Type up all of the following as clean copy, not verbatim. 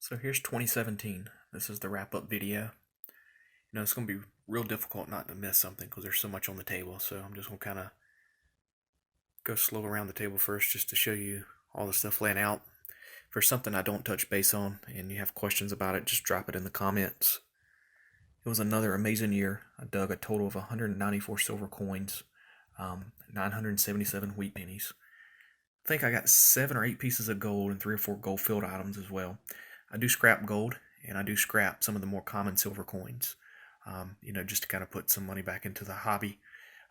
So here's 2017. This is the wrap-up video. It's going to be real difficult not to miss something because there's so much on the table. So I'm just going to kind of go slow around the table first just to show you all the stuff laying out. If there's something I don't touch base on and you have questions about it, just drop it in the comments. It was another amazing year. I dug a total of 194 silver coins, 977 wheat pennies. I think I got 7 or 8 pieces of gold and 3 or 4 gold filled items as well. I do scrap gold and I do scrap some of the more common silver coins, just to kind of put some money back into the hobby.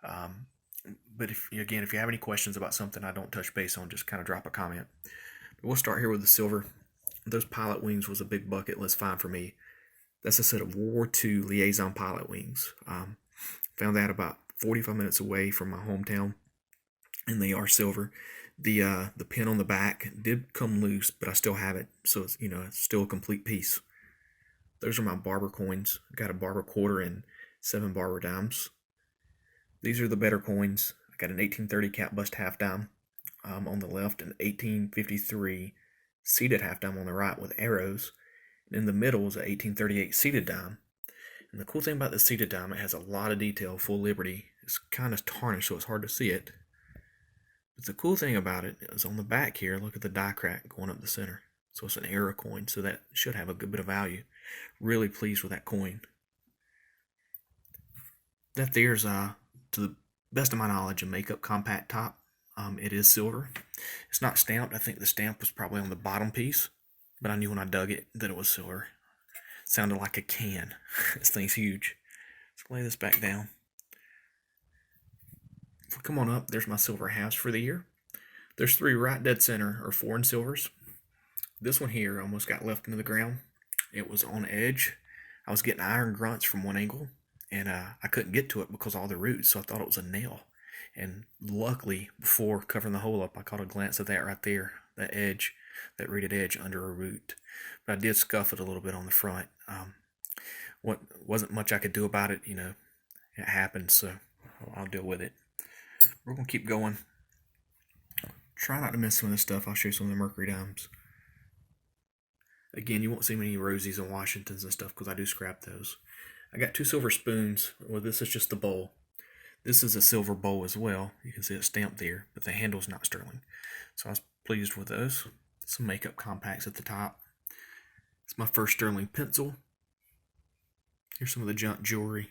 But if you have any questions about something I don't touch base on, just kind of drop a comment. But we'll start here with the silver. Those pilot wings was a big bucket list find for me. That's a set of World War II Liaison pilot wings. Found that about 45 minutes away from my hometown, and they are silver. The pin on the back did come loose, but I still have it, so it's still a complete piece. Those are my barber coins. Got a barber quarter and 7 barber dimes. These are the better coins. I got an 1830 cap bust half dime on the left, and 1853 seated half dime on the right with arrows. And in the middle is an 1838 seated dime. And the cool thing about the seated dime, it has a lot of detail, full liberty. It's kind of tarnished, so it's hard to see it. But the cool thing about it is on the back here, look at the die crack going up the center. So it's an era coin, so that should have a good bit of value. Really pleased with that coin. That there's, to the best of my knowledge, a makeup compact top. It is silver. It's not stamped. I think the stamp was probably on the bottom piece, but I knew when I dug it that it was silver. It sounded like a can. This thing's huge. Let's lay this back down. If we come on up, there's my silver halves for the year. There's 3 right dead center or foreign silvers. This one here almost got left into the ground. It was on edge. I was getting iron grunts from one angle, and I couldn't get to it because of all the roots, so I thought it was a nail. And luckily, before covering the hole up, I caught a glance of that right there, that edge, that rooted edge under a root. But I did scuff it a little bit on the front. What wasn't much I could do about it, it happened, so I'll deal with it. We're going to keep going. Try not to miss some of this stuff. I'll show you some of the mercury dimes. Again, you won't see many Rosies and Washingtons and stuff because I do scrap those. I got 2 silver spoons. Well, this is just the bowl. This is a silver bowl as well. You can see it stamped there, but the handle's not sterling. So I was pleased with those. Some makeup compacts at the top. It's my first sterling pencil. Here's some of the junk jewelry.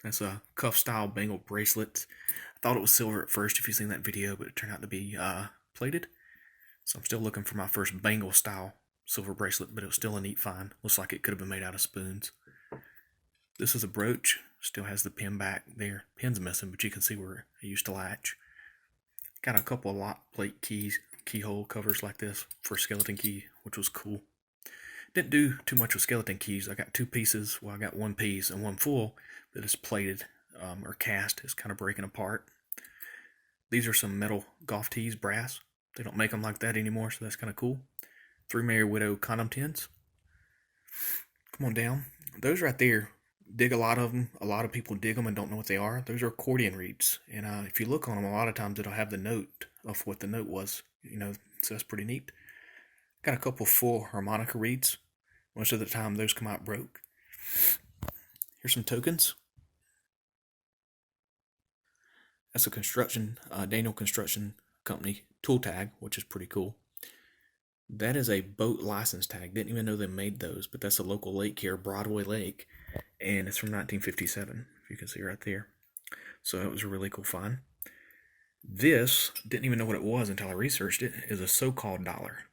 That's a cuff style bangle bracelet. I thought it was silver at first if you've seen that video, but it turned out to be plated. So I'm still looking for my first bangle style silver bracelet, but it was still a neat find. Looks like it could have been made out of spoons. This is a brooch. Still has the pin back there. Pin's missing, but you can see where it used to latch. Got a couple of lock plate keys, keyhole covers like this for a skeleton key, which was cool. Didn't do too much with skeleton keys. I got 2 pieces. Well, I got 1 piece and 1 full that is plated or cast. It's kind of breaking apart. These are some metal golf tees, brass. They don't make them like that anymore, so that's kind of cool. 3 Merry Widow condom tins. Come on down. Those right there, dig a lot of them. A lot of people dig them and don't know what they are. Those are accordion reeds. And if you look on them, a lot of times it'll have the note of what the note was. So that's pretty neat. Got a couple full harmonica reeds. Most of the time those come out broke. Here's some tokens. That's a construction, Daniel Construction Company tool tag, which is pretty cool. That is a boat license tag. Didn't even know they made those, but that's a local lake here, Broadway Lake, and it's from 1957, if you can see right there. So that was a really cool find. This, didn't even know what it was until I researched it, is a so-called dollar.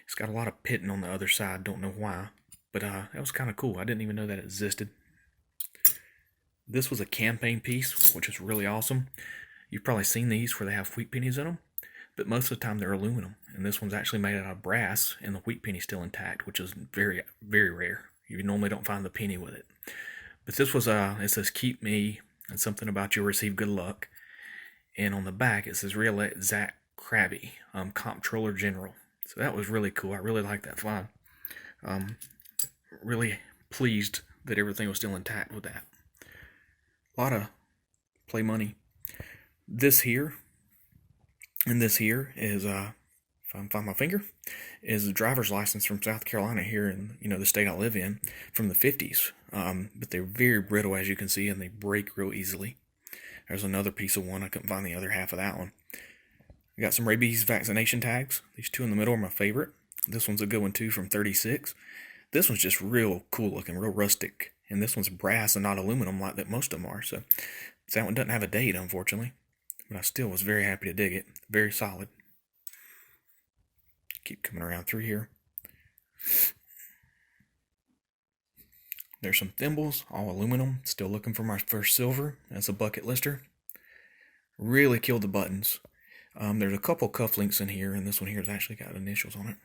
It's got a lot of pitting on the other side, don't know why, but that was kind of cool. I didn't even know that it existed. This was a campaign piece, which is really awesome. You've probably seen these where they have wheat pennies in them, but most of the time they're aluminum, and this one's actually made out of brass, and the wheat penny's still intact, which is very, very rare. You normally don't find the penny with it. But this was, it says, keep me, and something about you'll receive good luck. And on the back, it says, re-elect Zach Krabby, Comptroller General. So that was really cool. I really liked that find. Really pleased that everything was still intact with that. A lot of play money. This here and this here is if I can find my finger, is a driver's license from South Carolina here in, the state I live in, from the 50s. But they're very brittle, as you can see, and they break real easily. There's another piece of one. I couldn't find the other half of that one. I got some rabies vaccination tags. These two in the middle are my favorite. This one's a good one too, from 36. This one's just real cool looking, real rustic. And this one's brass and not aluminum like that most of them are. So that one doesn't have a date, unfortunately. But I still was very happy to dig it. Very solid. Keep coming around through here. There's some thimbles, all aluminum. Still looking for my first silver as a bucket lister. Really killed the buttons. There's a couple cufflinks in here, and this one here has actually got initials on it.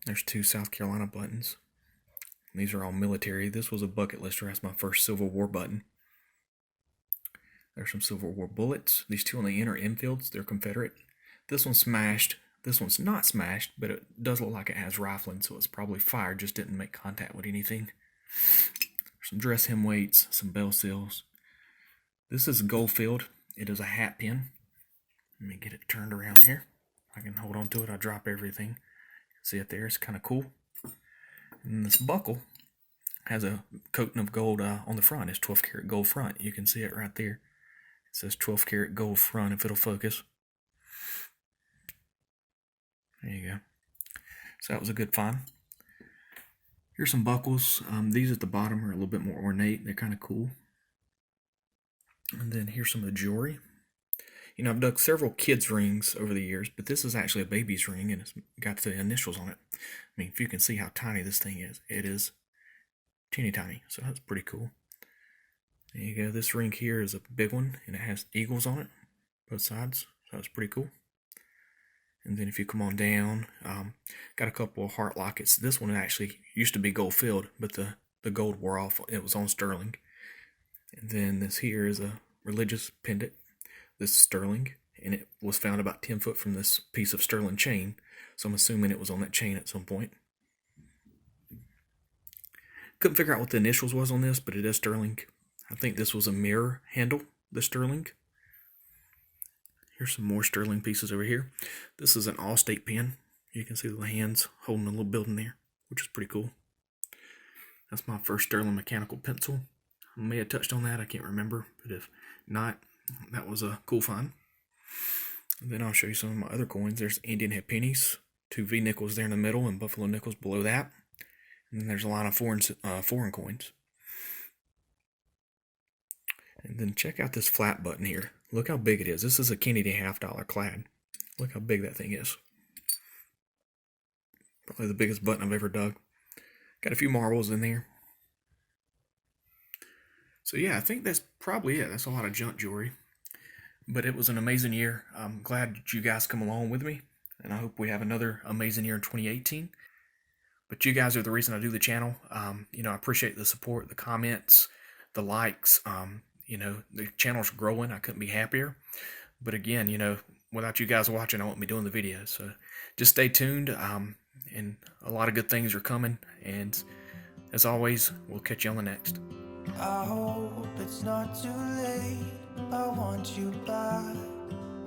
There's 2 South Carolina buttons. These are all military. This was a bucket lister. That's my first Civil War button. There's some Civil War bullets. These 2 on the end are Enfields. They're Confederate. This one's smashed. This one's not smashed, but it does look like it has rifling, so it's probably fired, just didn't make contact with anything. Some dress hem weights, some bell seals. This is Goldfield. It is a hat pin. Let me get it turned around here. I can hold on to it. I drop everything. See it there? It's kind of cool. And this buckle has a coating of gold on the front. It's 12 karat gold front. You can see it right there. It says 12 karat gold front if it'll focus. There you go. So that was a good find. Here's some buckles. These at the bottom are a little bit more ornate. They're kind of cool. And then here's some of the jewelry. I've dug several kids' rings over the years, but this is actually a baby's ring, and it's got the initials on it. I mean, if you can see how tiny this thing is, it is teeny tiny, so that's pretty cool. There you go. This ring here is a big one, and it has eagles on it, both sides, so that's pretty cool. And then if you come on down, got a couple of heart lockets. This one actually used to be gold filled, but the gold wore off. It was on sterling. And then this here is a religious pendant. This is sterling, and it was found about 10 foot from this piece of sterling chain, so I'm assuming it was on that chain at some point. Couldn't figure out what the initials was on this, but it is sterling. I think this was a mirror handle, the sterling. Here's some more sterling pieces over here. This is an Allstate pen. You can see the hands holding a little building there, which is pretty cool. That's my first sterling mechanical pencil. I may have touched on that, I can't remember, but if not, that was a cool find. And then I'll show you some of my other coins. There's Indian head pennies, 2 V nickels there in the middle, and buffalo nickels below that. And then there's a line of foreign coins. And then check out this flat button here. Look how big it is. This is a Kennedy $50 clad. Look how big that thing is. Probably the biggest button I've ever dug. Got a few marbles in there. So yeah, I think that's probably it. That's a lot of junk jewelry. But it was an amazing year. I'm glad that you guys come along with me. And I hope we have another amazing year in 2018. But you guys are the reason I do the channel. I appreciate the support, the comments, the likes. The channel's growing. I couldn't be happier. But again, without you guys watching, I won't be doing the videos. So just stay tuned. And a lot of good things are coming. And as always, we'll catch you on the next. I hope it's not too late. I want you back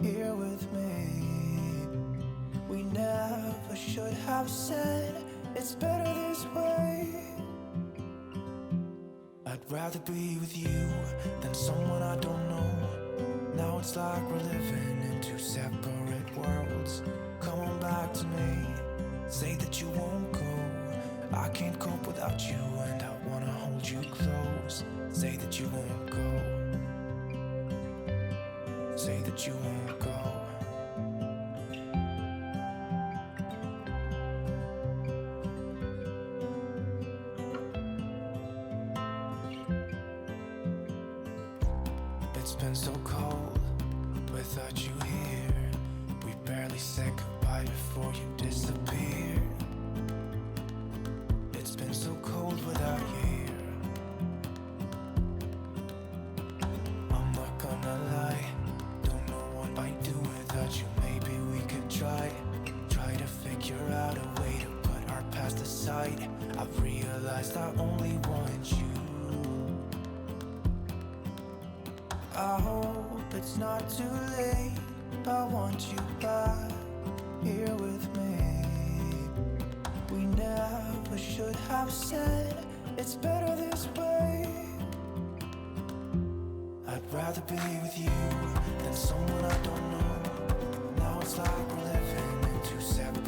here with me. We never should have said it's better this way. I'd rather be with you than someone I don't know. Now it's like we're living in 2 separate worlds. Come on back to me. Say that you won't go. I can't cope without you, and I wanna hold you close. Say that you won't go. Say that you won't go. It's been so cold without you here. We barely said goodbye before you disappeared. It's been so cold without you here. I'm not gonna lie, don't know what I'd do without you. Maybe we could try to figure out a way to put our past aside. I've realized I only want you. I hope it's not too late. I want you back here with me. We never should have said it's better this way. I'd rather be with you than someone I don't know. Now it's like we're living in two separate